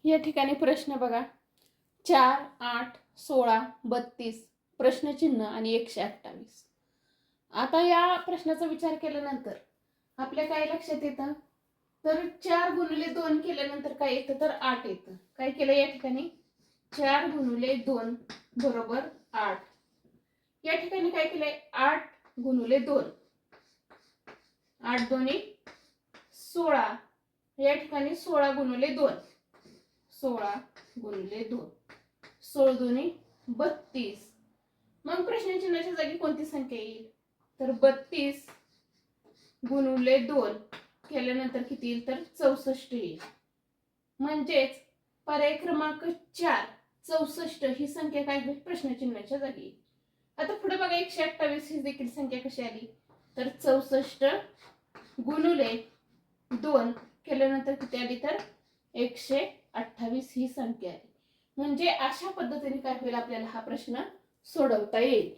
या ठिकाणी प्रश्न बघा, 4, 8, 16, 32 प्रश्नचिन्ह आणि 128. आता या प्रश्नाचा विचार केल्यानंतर आपल्या काय लक्षात येतं, तर 4 गुणिले 2 केल्यानंतर काय येतं, तर 8 येतं. काय केलं या ठिकाणी, 4 गुणिले 2 बरोबर 8. या ठिकाणी काय केलंय, 8 गुणिले 2, 8 दोन्ही 16. या ठिकाणी 16 गुणिले 2, 16 गुणिले 2, 16 दोन्ही 32. मग प्रश्नचिन्हाच्या जागी कोणती संख्या येईल, तर 32 गुणिले 2 केल्यानंतर किती येईल, तर 64 येईल. म्हणजेच पर्याय क्रमांक 4 64 ही संख्या काय होईल, प्रश्नचिन्हाच्या जागी. आता पुढे बघा, 128 ही देखील संख्या कशी आली, तर 64 गुणिले 2 केल्यानंतर किती आली, तर 128 ही संख्या आली. म्हणजे अशा पद्धतीने काय होईल, आपल्याला हा प्रश्न सोडवता येईल.